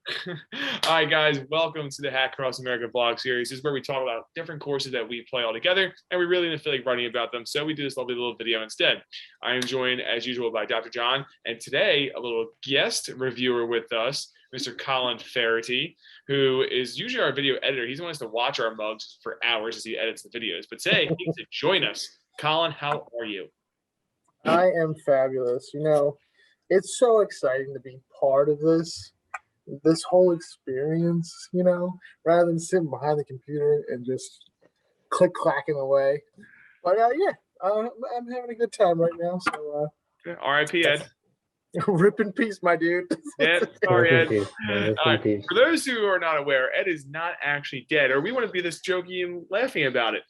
All right, guys, welcome to the Hack Across America vlog series. This is where we talk about different courses that we play all together, and we really didn't feel like writing about them, so we do this lovely little video instead. I am joined, as usual, by Dr. John, and today, a little guest reviewer with us, Mr. Colin Farity, who is usually our video editor. He's the one who has to watch our mugs for hours as he edits the videos, but today, he gets to join us. Colin, how are you? I am fabulous. You know, it's so exciting to be part of this whole experience, you know, rather than sitting behind the computer and just clacking away. But I'm having a good time right now. So R.I.P. Ed. rip in peace, my dude. Yeah, sorry, Ed. For those who are not aware, Ed is not actually dead, or we want to be this jokey and laughing about it.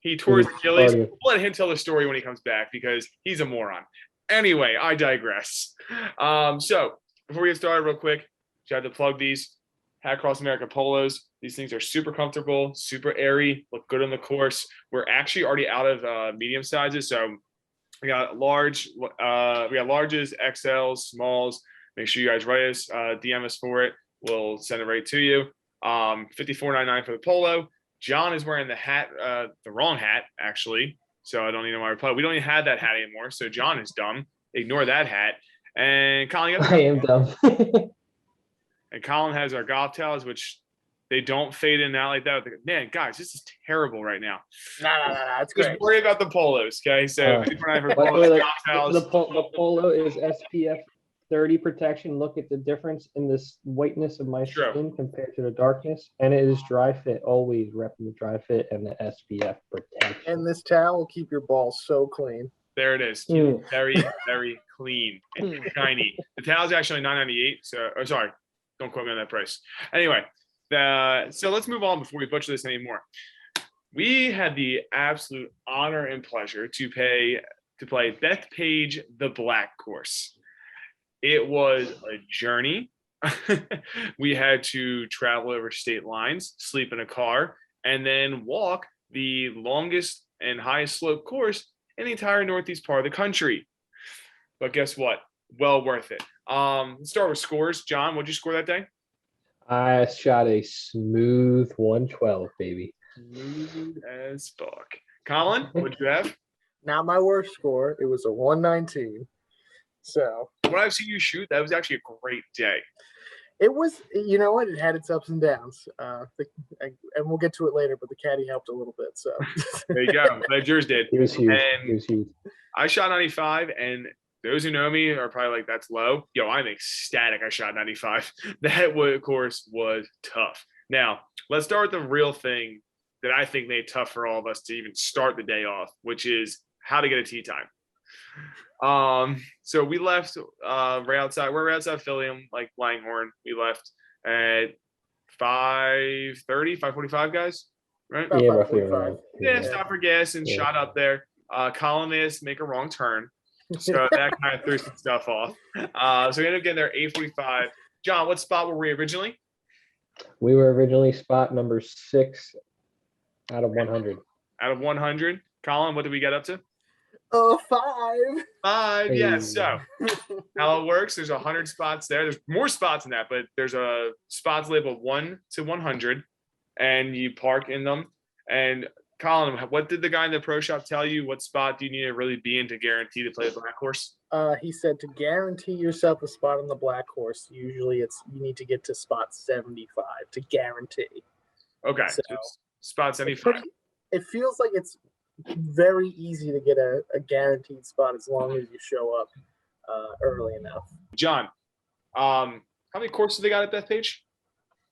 He tore his Achilles. We'll let him tell the story when he comes back because he's a moron. Anyway, I digress. So before we get started, real quick, I have to plug these Hack Across America polos. These things are super comfortable, super airy, look good on the course. We're actually already out of medium sizes, so we got larges, XLs, smalls. Make sure you guys write us, DM us for it. We'll send it right to you. $54.99 for the polo. John is wearing the hat, the wrong hat, actually. So I don't even know why I reply. We don't even have that hat anymore. So John is dumb. Ignore that hat. And Colin, I am dumb. And Colin has our golf towels, which they don't fade in and out like that. Man, guys, this is terrible right now. Nah, it's great. Just worry about the polos, okay? So the polo is SPF 30 protection. Look at the difference in this whiteness of my skin compared to the darkness, and it is dry fit. Always repping the dry fit and the SPF protection. And this towel will keep your balls so clean. There it is. Very, very clean and shiny. The towel's actually $9.98. So, sorry, don't quote me on that price. Anyway, so let's move on before we butcher this anymore. We had the absolute honor and pleasure to play Bethpage the Black Course. It was a journey. We had to travel over state lines, sleep in a car, and then walk the longest and highest slope course in the entire northeast part of the country. But guess what? Well worth it. Let's start with scores. John, what'd you score that day? I shot a smooth 112, baby. Smooth as fuck. Colin, what'd you have? Not my worst score. It was a 119. So when I've seen you shoot, that was actually a great day. It was, you know what? It had its ups and downs, and we'll get to it later. But the caddy helped a little bit. So there you go. Glad yours did. It was huge. It was huge. I shot 95, and those who know me are probably like, "That's low." Yo, I'm ecstatic. I shot 95. That, of course, was tough. Now let's start with the real thing that I think made it tough for all of us to even start the day off, which is how to get a tee time. So we left right outside. We're right outside Philly, like Langhorne. We left at 5:30, 5:45, guys. Right? Yeah, roughly around. Yeah, stop for gas and shot up there. Colin made us make a wrong turn. So that kind of threw some stuff off. So we ended up getting there 8:45. John, what spot were we originally? We were originally spot number 6 out of 100. Out of 100. Colin, what did we get up to? Oh, 5. Yeah. So how it works, there's 100 spots there. There's more spots than that, but there's a spots labeled 1 to 100, and you park in them. And Colin, what did the guy in the pro shop tell you? What spot do you need to really be in to guarantee to play the black course? He said to guarantee yourself a spot on the black course, usually you need to get to spot 75 to guarantee. Okay. So spot 75. It feels like it's very easy to get a guaranteed spot as long as you show up early enough. John, how many courses they got at Bethpage?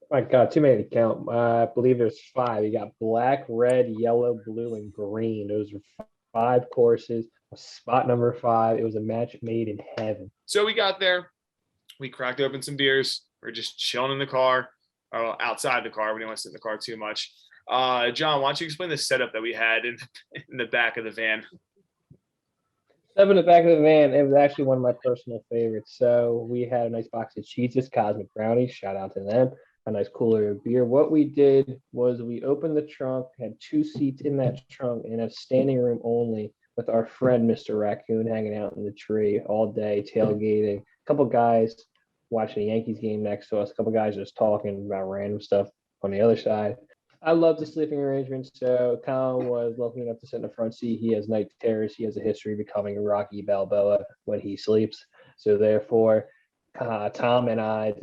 My God, too many to count. I believe there's 5. You got black, red, yellow, blue, and green. Those are 5 courses. Spot number 5. It was a match made in heaven. So we got there. We cracked open some beers. We're just chilling in the car, outside the car. We didn't want to sit in the car too much. John, why don't you explain the setup that we had in the back of the van? Up in the back of the van, it was actually one of my personal favorites. So we had a nice box of Cheetos, Cosmic Brownies. Shout out to them. A nice cooler of beer. What we did was we opened the trunk, had 2 seats in that trunk, and a standing room only with our friend Mr. Raccoon hanging out in the tree all day, tailgating. A couple guys watching the Yankees game next to us. A couple guys just talking about random stuff on the other side. I love the sleeping arrangement. So Colin was lucky enough to sit in the front seat. He has night terrors. He has a history of becoming a Rocky Balboa when he sleeps. So therefore, Tom and I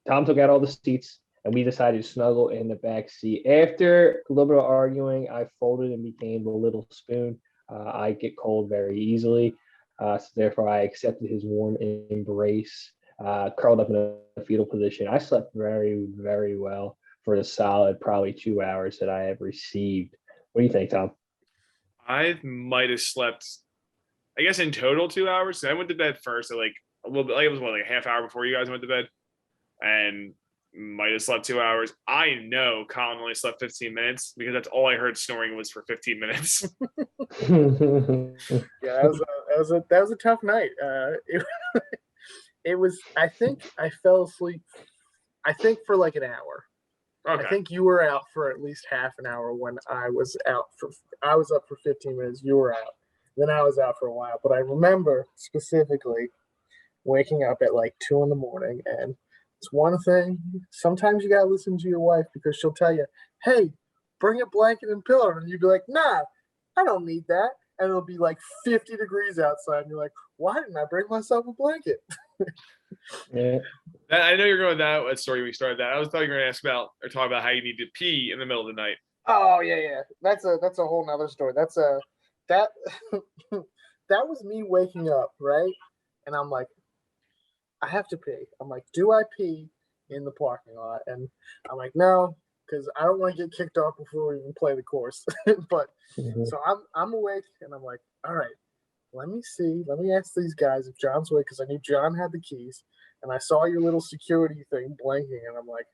Tom took out all the seats and we decided to snuggle in the back seat. After a little bit of arguing, I folded and became the little spoon. I get cold very easily. So therefore, I accepted his warm embrace, curled up in a fetal position. I slept very, very well for the solid probably 2 hours that I have received. What do you think, Tom? I might have slept, I guess in total 2 hours. So I went to bed first at like a little bit, like it was like a half hour before you guys went to bed, and might have slept 2 hours. I know Colin only slept 15 minutes because that's all I heard snoring was for 15 minutes. Yeah, that was a tough night. It was. I think I fell asleep. I think for like an hour. Okay. I think you were out for at least half an hour when I was out for. I was up for 15 minutes. You were out. Then I was out for a while. But I remember specifically waking up at like 2 a.m. and it's one thing. Sometimes you gotta listen to your wife because she'll tell you, "Hey, bring a blanket and pillow," and you'd be like, "Nah, I don't need that." And it'll be like 50 degrees outside, and you're like, "Why didn't I bring myself a blanket?" Yeah. I know you're going with that story. We started that. I was thought you were going to ask about or talk about how you need to pee in the middle of the night. Oh yeah. That's a whole nother story. That that was me waking up, right? And I'm like, I have to pee. I'm like, do I pee in the parking lot? And I'm like, no, because I don't want to get kicked off before we even play the course. But so I'm awake and I'm like, all right, let me see. Let me ask these guys if John's awake because I knew John had the keys. And I saw your little security thing blinking, and I'm like,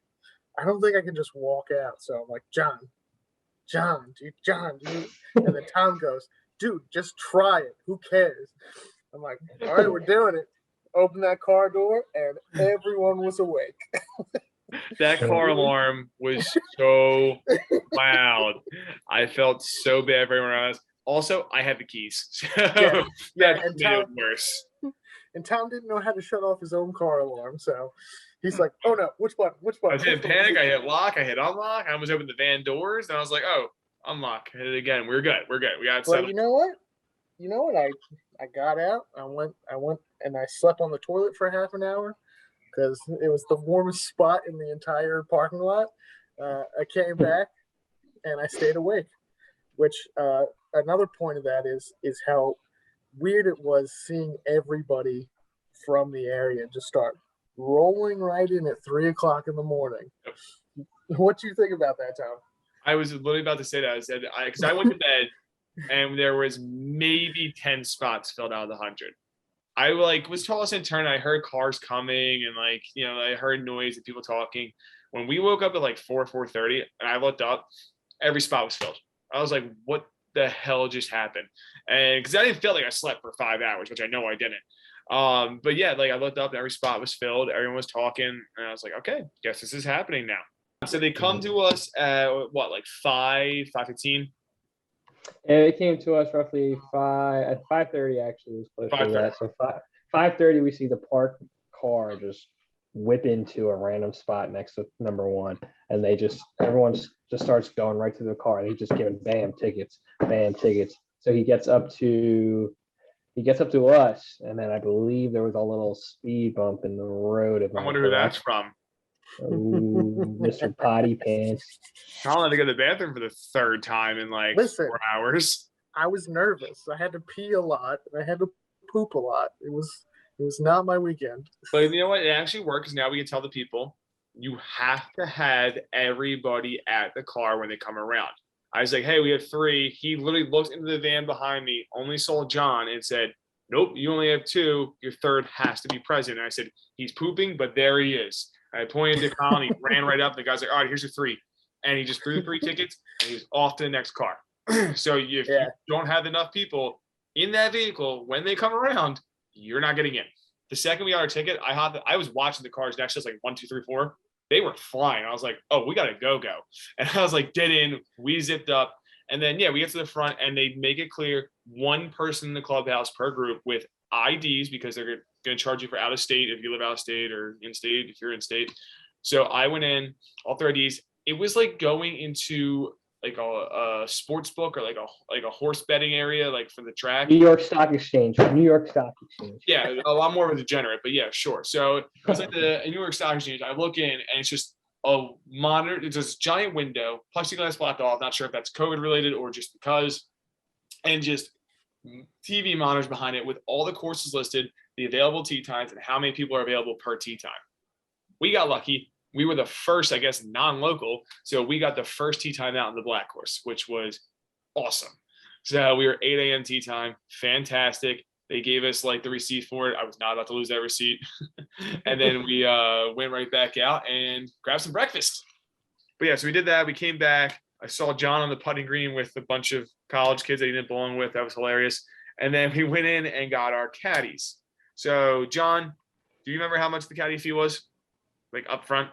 I don't think I can just walk out. So I'm like, John, dude. And then Tom goes, dude, just try it. Who cares? I'm like, all right, we're doing it. Open that car door, and everyone was awake. That car alarm was so loud. I felt so bad for everyone else. Also, I had the keys. So Yeah, that and made it worse. And Tom didn't know how to shut off his own car alarm, so he's like, "Oh no, which button? Which I button?" was in panic. I hit lock. I hit unlock. I almost opened the van doors, and I was like, "Oh, unlock." I hit it again. We're good. We got Well, seven. you know what? I got out. I went, and I slept on the toilet for half an hour because it was the warmest spot in the entire parking lot. I came back, and I stayed awake. Which another point of that is how weird it was seeing everybody from the area just start rolling right in at 3:00 in the morning. What do you think about that, Tom? I was literally about to say that. I said, because I went to bed and there was maybe 10 spots filled out of the 100. I was tossing and turning. I heard cars coming and I heard noise and people talking. When we woke up at like 4:30 and I looked up, every spot was filled. I was like, what the hell just happened? And because I didn't feel like I slept for 5 hours, which I know I didn't. But yeah, I looked up and every spot was filled. Everyone was talking. And I was like, okay, guess this is happening now. So they come to us at what, like 5:15? And it came to us roughly at 5:30 actually was close to that. So 5:30 we see the parked car just whip into a random spot next to number one, and everyone just starts going right to the car. And he's just giving bam tickets. So he gets up to us, and then I believe there was a little speed bump in the road. I wonder who that's from. Ooh, Mr. Potty Pants. I had to go to the bathroom for the third time in 4 hours. I was nervous. I had to pee a lot, and I had to poop a lot. It was not my weekend. But you know what? It actually works. Now we can tell the people you have to have everybody at the car when they come around. I was like, hey, we have 3. He literally looked into the van behind me, only saw John, and said, nope, you only have 2. Your third has to be present. And I said, he's pooping, but there he is. I pointed to Colin. He ran right up. The guy's like, all right, here's your 3. And he just threw the 3 tickets, and he was off to the next car. So if you don't have enough people in that vehicle, when they come around, you're not getting in. The second we got our ticket, I was watching the cars next to us, 1, 2, 3, 4. They were flying. I was like, oh, we got to go. And I was like, get in. We zipped up. And then, we get to the front, and they make it clear 1 person in the clubhouse per group with IDs because they're going to charge you for out of state if you live out of state, or in state if you're in state. So I went in, all their IDs. It was like going into like a sports book, or like a horse betting area, like for the track. New York Stock Exchange. New York Stock Exchange. Yeah, a lot more of a degenerate, but yeah, sure. So it was like the New York Stock Exchange. I look in, and it's just a monitor. It's this giant window, plexiglass blocked off. Not sure if that's COVID related or just because, and just TV monitors behind it with all the courses listed, the available tee times, and how many people are available per tee time. We got lucky. We were the first, I guess, non-local. So we got the first tee time out in the Black Course, which was awesome. So we were 8 a.m. tee time. Fantastic. They gave us like the receipt for it. I was not about to lose that receipt. And then we went right back out and grabbed some breakfast. But yeah, so we did that. We came back. I saw John on the putting green with a bunch of college kids that he didn't belong with. That was hilarious. And then we went in and got our caddies. So John, do you remember how much the caddy fee was? Like up front?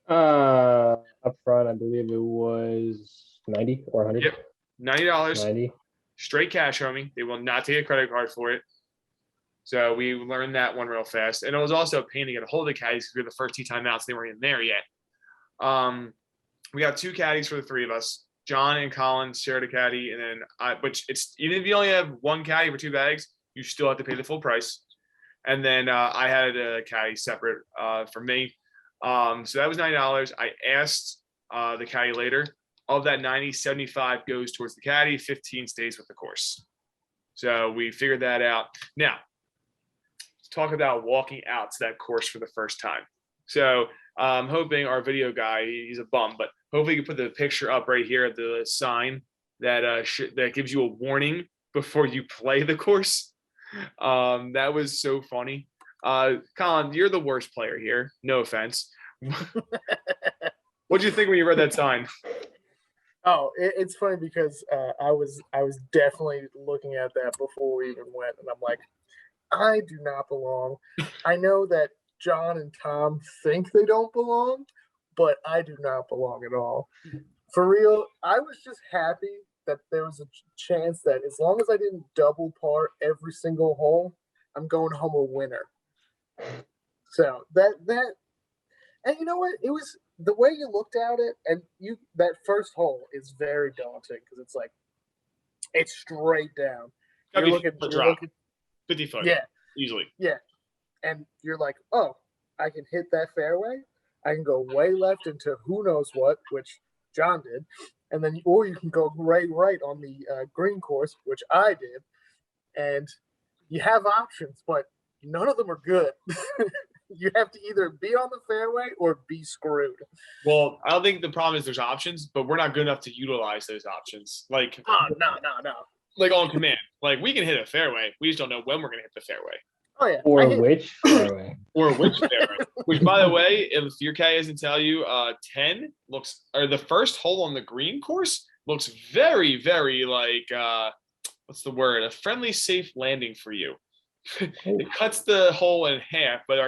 Up front, I believe it was 90 or 100. Yep. $90. 90. Straight cash, homie. They will not take a credit card for it. So we learned that one real fast. And it was also a pain to get a hold of the caddies because we were the first tee time out, so they weren't even there yet. We got 2 caddies for the 3 of us. John and Colin shared a caddy, and then which it's even if you only have 1 caddy for 2 bags, you still have to pay the full price. And then I had a caddy separate for me. So that was $90. I asked the caddy later. Of that 90, 75 goes towards the caddy, 15 stays with the course. So we figured that out. Now, let's talk about walking out to that course for the first time. So I'm hoping our video guy, he's a bum, but hopefully you can put the picture up right here at the sign that that gives you a warning before you play the course. That was so funny. Colin, you're the worst player here. No offense. What'd you think when you read that sign? Oh, it's funny because I was definitely looking at that before we even went, and I'm like, I do not belong. I know that John and Tom think they don't belong, but I do not belong at all. For real, I was just happy that there was a chance that as long as I didn't double par every single hole, I'm going home a winner. So that and you know what? It was the way you looked at it, and that first hole is very daunting because it's like it's straight down. You're looking 50 foot. Yeah. Easily. Yeah. And you're like, oh, I can hit that fairway. I can go way left into who knows what, which John did. And then, or you can go right on the green course, which I did. And you have options, but none of them are good. You have to either be on the fairway or be screwed. Well, I don't think the problem is there's options, but we're not good enough to utilize those options. Like, no. Like on command. Like we can hit a fairway. We just don't know when we're going to hit the fairway. Oh, yeah. Or which fairway. Or which fairway. Which, by the way, if your K doesn't tell you, 10 looks, or the first hole on the green course looks very, very like, what's the word? A friendly, safe landing for you. It cuts the hole in half, but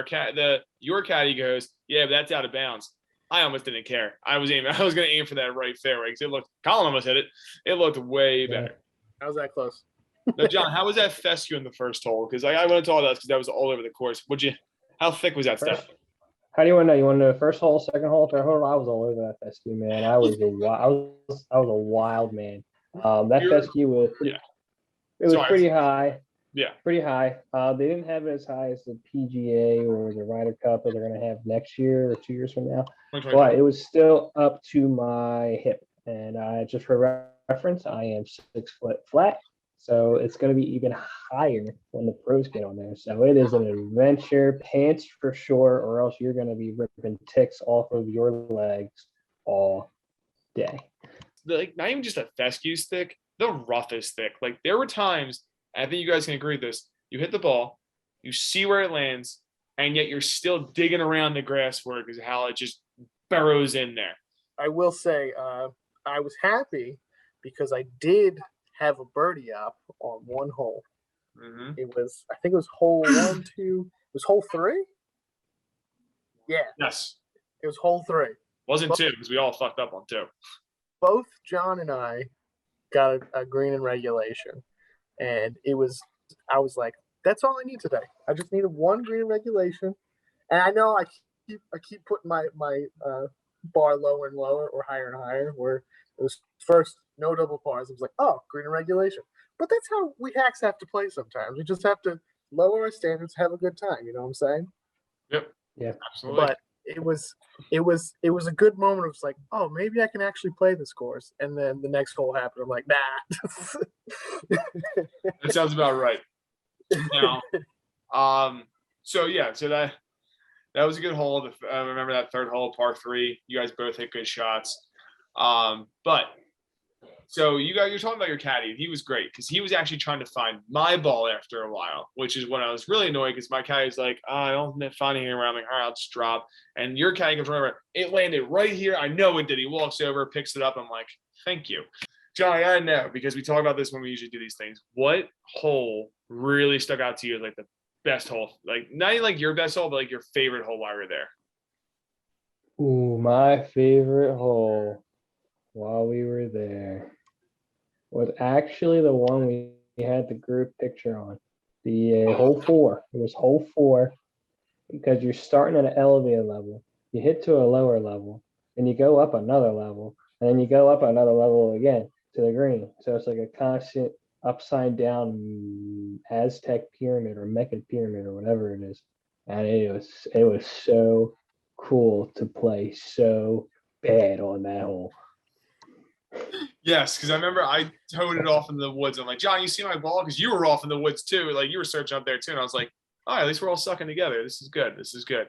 your caddy goes, yeah, but that's out of bounds. I almost didn't care. I was going to aim for that right fairway because Colin almost hit it. It looked way better. How was that close? Now, John, how was that fescue in the first hole? Because I went into all that because that was all over the course. How thick was that stuff? How do you want to know? You want to know first hole, second hole, third hole? I was all over that fescue, man. I was a wild man. That fescue was pretty high. Yeah, pretty high. They didn't have it as high as the PGA or the Ryder Cup that they're going to have next year or 2 years from now, but it was still up to my hip. And just for reference, I am 6 foot flat, so it's going to be even higher when the pros get on there. So it is an adventure, pants for sure, or else you're going to be ripping ticks off of your legs all day. Like not even just a fescue's thick, the rough is thick. Like there were times. I think you guys can agree with this. You hit the ball, you see where it lands, and yet you're still digging around the grass for it because of how it just burrows in there. I will say I was happy because I did have a birdie up on one hole. Mm-hmm. I think it was hole 1, 2. It was hole 3? Yeah. Yes. It was hole 3. Wasn't 2 because we all fucked up on 2. Both John and I got a green in regulation. And I was like, That's all I need today. I just needed one green regulation, and I know I keep putting my bar lower and lower or higher and higher. Where it was first no double pars, it was like, oh, green and regulation. But that's how we hacks have to play sometimes. We just have to lower our standards, have a good time. You know what I'm saying? Yep. Yeah. Absolutely. But it was a good moment. It was like, oh, maybe I can actually play this course. And then the next hole happened. I'm like, nah. That sounds about right. Now, so yeah, so that was a good hole. I remember that third hole, par 3. You guys both hit good shots. But so you're talking about your caddy. He was great because he was actually trying to find my ball after a while, which is when I was really annoyed because my caddy's like, oh, I don't find anything around. I'm like, all right, I'll just drop. And your caddy comes right over. It landed right here. I know it did. He walks over, picks it up. I'm like, thank you. Johnny, I know because we talk about this when we usually do these things. What hole really stuck out to you as like the best hole? Like not even like your best hole, but like your favorite hole while we were there. Ooh, my favorite hole while we were there was actually the one we had the group picture on. The hole 4. It was hole 4 because you're starting at an elevated level. You hit to a lower level, and you go up another level, and then you go up another level again to the green. So it's like a constant upside down Aztec pyramid or Meccan pyramid or whatever it is. And it was so cool to play so bad on that hole. Yes, because I remember I towed it off in the woods. I'm like, John, you see my ball? Because you were off in the woods too. Like you were searching up there too. And I was like, all right, at least we're all sucking together. This is good. This is good.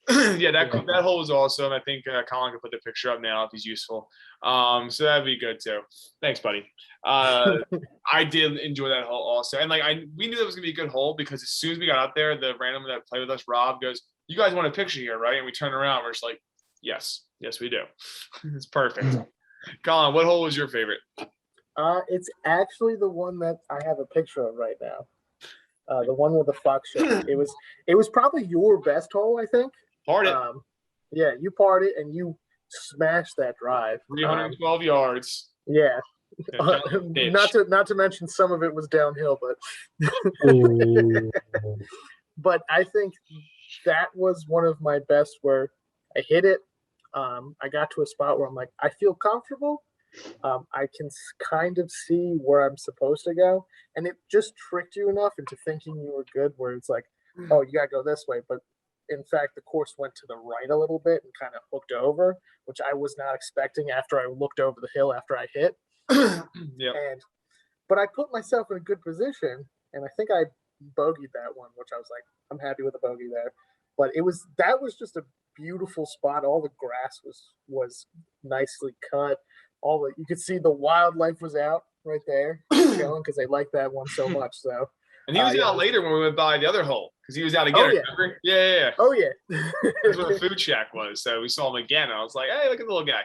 Yeah, that hole was awesome. I think Colin can put the picture up now if he's useful. So that'd be good too. Thanks, buddy. I did enjoy that hole also. And like we knew that was gonna be a good hole because as soon as we got up there, the random that played with us, Rob, goes, you guys want a picture here, right? And we turn around, we're just like, yes, we do. It's perfect. Colin, what hole was your favorite? It's actually the one that I have a picture of right now. The one with the fox shape. It was probably your best hole, I think. Parred it. Yeah, you parred it and you smashed that drive. 312 yards. Yeah. Not to mention some of it was downhill, but but I think that was one of my best where I hit it. I got to a spot where I'm like, I feel comfortable. I can kind of see where I'm supposed to go. And it just tricked you enough into thinking you were good, where it's like, oh, you got to go this way. But in fact, the course went to the right a little bit and kind of hooked over, which I was not expecting after I looked over the hill after I hit. Yeah. But I put myself in a good position, and I think I bogeyed that one, which I was like, I'm happy with the bogey there. But that was just a beautiful spot. All the grass was nicely cut. You could see the wildlife was out right there, chilling because they liked that one so much. So, and he was out later when we went by the other hole because he was out again. Remember? Yeah. Oh yeah. That's where the food shack was. So we saw him again. I was like, hey, look at the little guy.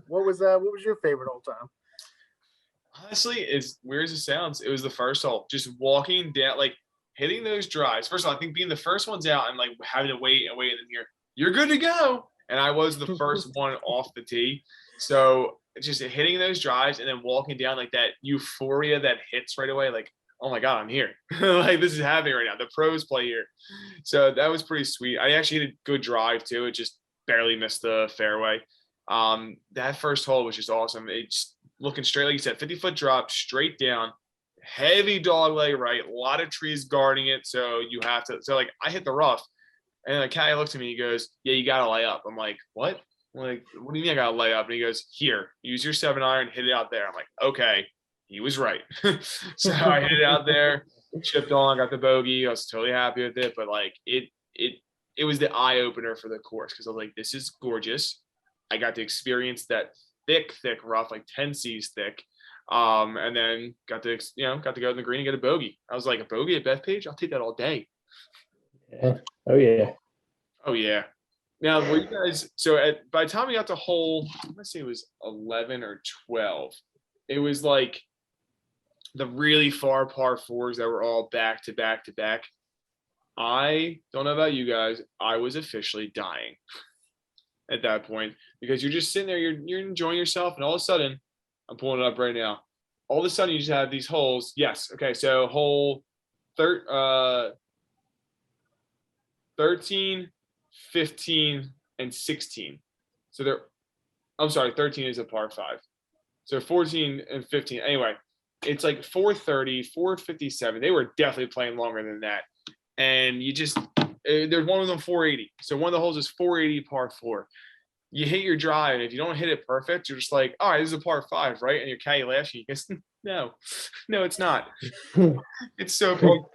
What was your favorite hole, Tom? Honestly, as weird as it sounds, it was the first hole. Just walking down, like hitting those drives. First of all, I think being the first ones out and like having to wait and then you're good to go. And I was the first one off the tee. So just hitting those drives and then walking down, like that euphoria that hits right away, like, oh my God, I'm here. Like this is happening right now. The pros play here. So that was pretty sweet. I actually hit a good drive too. It just barely missed the fairway. That first hole was just awesome. It's looking straight, like you said, 50-foot drop, straight down, heavy dog leg right, a lot of trees guarding it. So you have to, like I hit the rough and the guy looks at me, he goes, yeah, you got to lay up. I'm like, what? I'm like, what do you mean I got to lay up? And he goes, here, use your 7-iron, hit it out there. I'm like, okay, he was right. So I hit it out there, chipped on, got the bogey. I was totally happy with it. But like it was the eye opener for the course because I was like, this is gorgeous. I got to experience that thick rough, like 10 C's thick. And then got to go in the green and get a bogey. I was like, a bogey at Bethpage? I'll take that all day. Yeah. Oh yeah. Oh yeah. Now, were you guys, by the time we got to hole, let's say it was 11 or 12, it was like the really far par 4s that were all back to back to back. I don't know about you guys. I was officially dying at that point because you're just sitting there, you're enjoying yourself, and all of a sudden, I'm pulling it up right now. All of a sudden, you just have these holes. Yes. Okay. So hole 13, 15, and 16. So I'm sorry, 13 is a par 5. So 14 and 15. Anyway, it's like 430, 457. They were definitely playing longer than that. And there's one of them 480. So one of the holes is 480 par 4. You hit your drive. If you don't hit it perfect, you're just like, all right, this is a par 5, right? And your caddy laughs. You goes, no, it's not. It's so cool.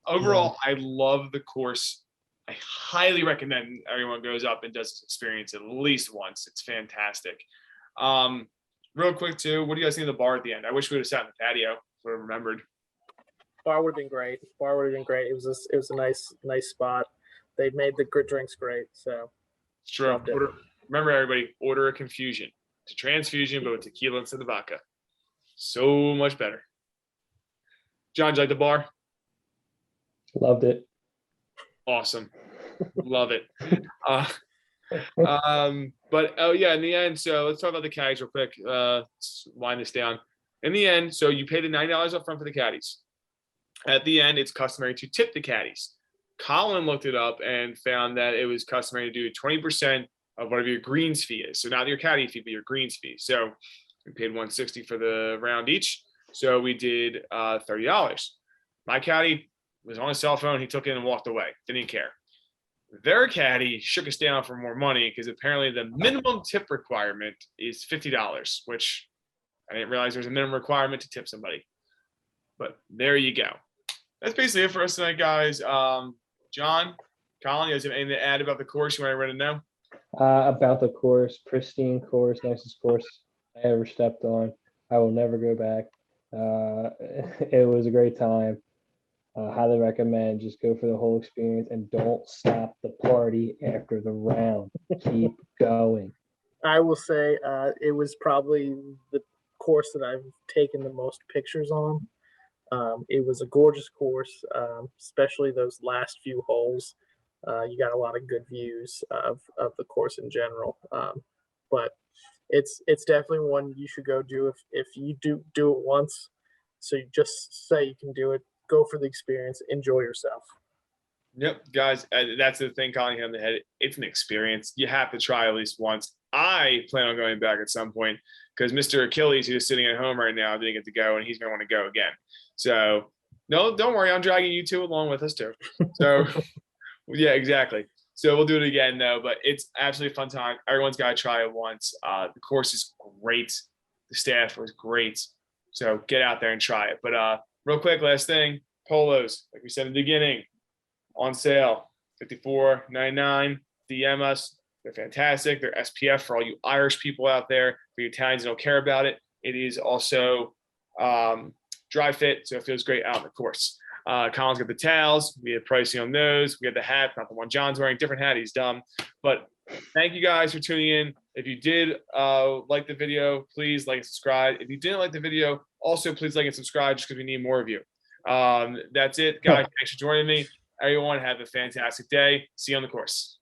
Overall, I love the course. I highly recommend everyone goes up and does this experience at least once. It's fantastic. Real quick too, what do you guys think of the bar at the end? I wish we would have sat in the patio. Would have remembered. Bar would have been great. It was a nice spot. They made the good drinks great. So it's true. Remember, everybody, order a confusion. It's a transfusion, but with tequila instead of vodka. So much better. John, did you like the bar? Loved it. Awesome. Love it. But oh yeah, in the end, so let's talk about the caddies real quick. Let's wind this down. In the end, so you pay the $90 up front for the caddies. At the end, it's customary to tip the caddies. Colin looked it up and found that it was customary to do 20% of whatever your greens fee is. So not your caddy fee, but your greens fee. So we paid $160 for the round each. So we did $30. My caddy was on his cell phone. He took it and walked away. Didn't care. Their caddy shook us down for more money because apparently the minimum tip requirement is $50, which I didn't realize there's a minimum requirement to tip somebody. But there you go. That's basically it for us tonight, guys. John, Colin, you guys have anything to add about the course you want everyone to know? About the course, pristine course, nicest course I ever stepped on. I will never go back. It was a great time. Highly recommend. Just go for the whole experience and don't stop the party after the round. Keep going. I will say it was probably the course that I've taken the most pictures on. It was a gorgeous course, especially those last few holes. You got a lot of good views of the course in general. But it's definitely one you should go do if you do it once. So you just say you can do it. Go for the experience. Enjoy yourself. Yep, guys, that's the thing, Colin hit on the head. It's an experience. You have to try at least once. I plan on going back at some point because Mr. Achilles, who's sitting at home right now, didn't get to go, and he's going to want to go again. So, no, don't worry. I'm dragging you two along with us, too. So, yeah, exactly. So we'll do it again, though, but it's absolutely a fun time. Everyone's got to try it once. The course is great. The staff was great. So get out there and try it. But real quick, last thing, polos, like we said in the beginning, on sale, $54.99. DM us. They're fantastic. They're SPF for all you Irish people out there. For you Italians who don't care about it, it is also dry fit, so it feels great out on the course. Colin's got the towels. We have pricing on those. We have the hat, not the one John's wearing. Different hat. He's dumb. But thank you guys for tuning in. If you did like the video, please like and subscribe. If you didn't like the video, also please like and subscribe just because we need more of you. That's it, guys. Thanks for joining me. Everyone have a fantastic day. See you on the course.